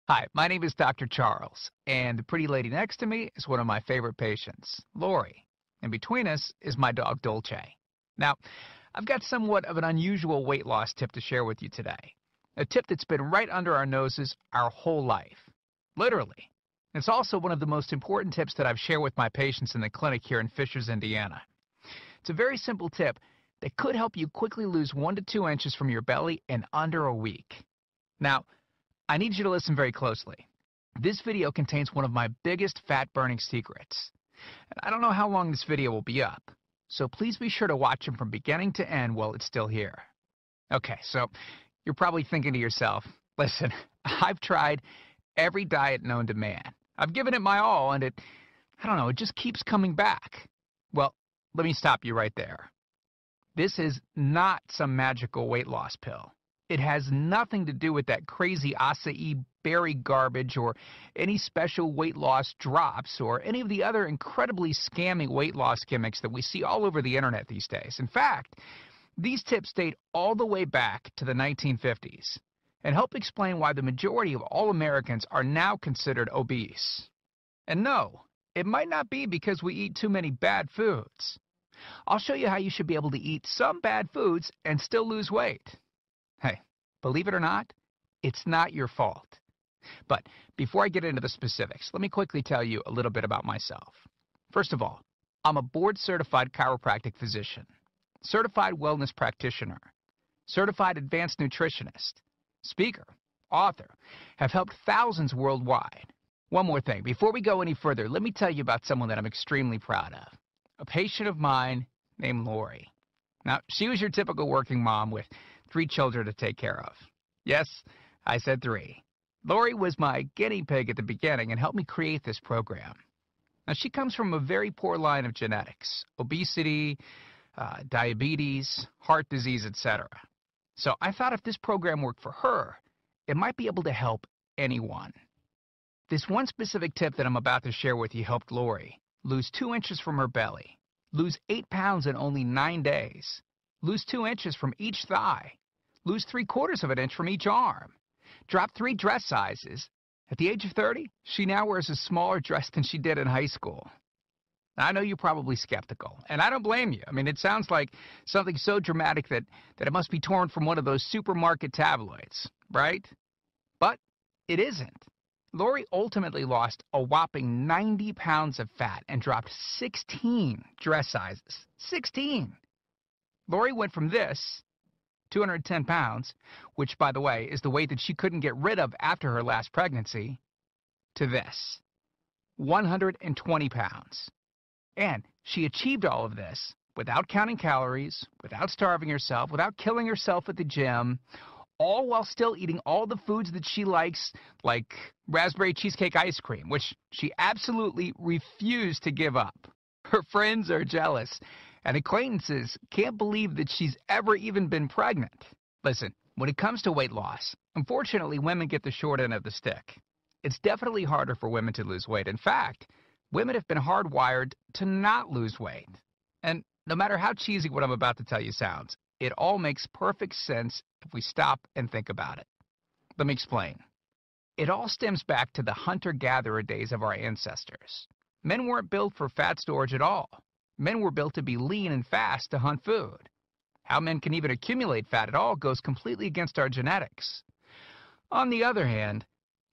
Hi, my name is Dr. Charles, and the pretty lady next to me is one of my favorite patients, Lori. And between us is my dog, Dolce. Now, I've got somewhat of an unusual weight loss tip to share with you today. A tip that's been right under our noses our whole life. Literally. It's also one of the most important tips that I've shared with my patients in the clinic here in Fishers, Indiana. It's a very simple tip that could help you quickly lose 1 to 2 inches from your belly in under a week. Now, I need you to listen very closely. This video contains one of my biggest fat-burning secrets. And I don't know how long this video will be up, so please be sure to watch it from beginning to end while it's still here. Okay, so you're probably thinking to yourself, listen, I've tried every diet known to man. I've given it my all, and I don't know, it just keeps coming back. Well, let me stop you right there. This is not some magical weight loss pill. It has nothing to do with that crazy acai berry garbage or any special weight loss drops or any of the other incredibly scammy weight loss gimmicks that we see all over the internet these days. In fact, these tips date all the way back to the 1950s and help explain why the majority of all Americans are now considered obese. And no, it might not be because we eat too many bad foods. I'll show you how you should be able to eat some bad foods and still lose weight. Hey, believe it or not, it's not your fault. But before I get into the specifics, let me quickly tell you a little bit about myself. First of all, I'm a board-certified chiropractic physician, certified wellness practitioner, certified advanced nutritionist, speaker, author, have helped thousands worldwide. One more thing, before we go any further, let me tell you about someone that I'm extremely proud of. A patient of mine named Lori. Now, she was your typical working mom with 3 children to take care of. Yes, I said 3. Lori was my guinea pig at the beginning and helped me create this program. Now, she comes from a very poor line of genetics, obesity, diabetes, heart disease, etc. So I thought if this program worked for her, it might be able to help anyone. This one specific tip that I'm about to share with you helped Lori lose 2 inches from her belly, lose 8 pounds in only 9 days, lose 2 inches from each thigh, lose 3/4 of an inch from each arm, drop 3 dress sizes. At the age of 30, she now wears a smaller dress than she did in high school. Now, I know you're probably skeptical, and I don't blame you. I mean, it sounds like something so dramatic that it must be torn from one of those supermarket tabloids, right? But it isn't. Lori ultimately lost a whopping 90 pounds of fat and dropped 16 dress sizes. 16! Lori went from this, 210 pounds, which, by the way, is the weight that she couldn't get rid of after her last pregnancy, to this, 120 pounds. And she achieved all of this without counting calories, without starving herself, without killing herself at the gym, all while still eating all the foods that she likes, like raspberry cheesecake ice cream, which she absolutely refused to give up. Her friends are jealous, and acquaintances can't believe that she's ever even been pregnant. Listen, when it comes to weight loss, unfortunately, women get the short end of the stick. It's definitely harder for women to lose weight. In fact, women have been hardwired to not lose weight. And no matter how cheesy what I'm about to tell you sounds, it all makes perfect sense if we stop and think about it. Let me explain. It all stems back to the hunter-gatherer days of our ancestors. Men weren't built for fat storage at all. Men were built to be lean and fast to hunt food. How men can even accumulate fat at all goes completely against our genetics. On the other hand,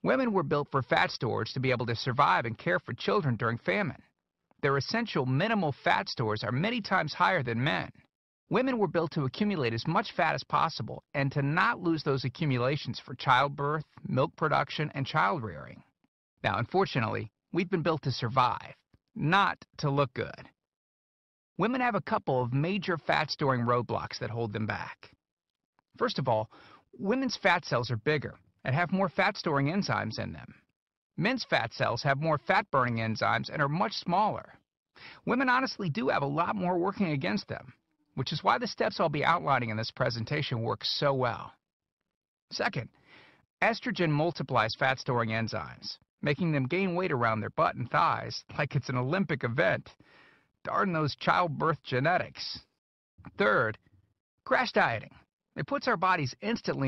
women were built for fat storage to be able to survive and care for children during famine. Their essential minimal fat stores are many times higher than men. Women were built to accumulate as much fat as possible and to not lose those accumulations for childbirth, milk production, and child rearing. Now, unfortunately, we've been built to survive, not to look good. Women have a couple of major fat-storing roadblocks that hold them back. First of all, women's fat cells are bigger and have more fat-storing enzymes in them. Men's fat cells have more fat-burning enzymes and are much smaller. Women honestly do have a lot more working against them, which is why the steps I'll be outlining in this presentation work so well. Second, estrogen multiplies fat-storing enzymes, making them gain weight around their butt and thighs like it's an Olympic event. Darn those childbirth genetics. Third, crash dieting. It puts our bodies instantly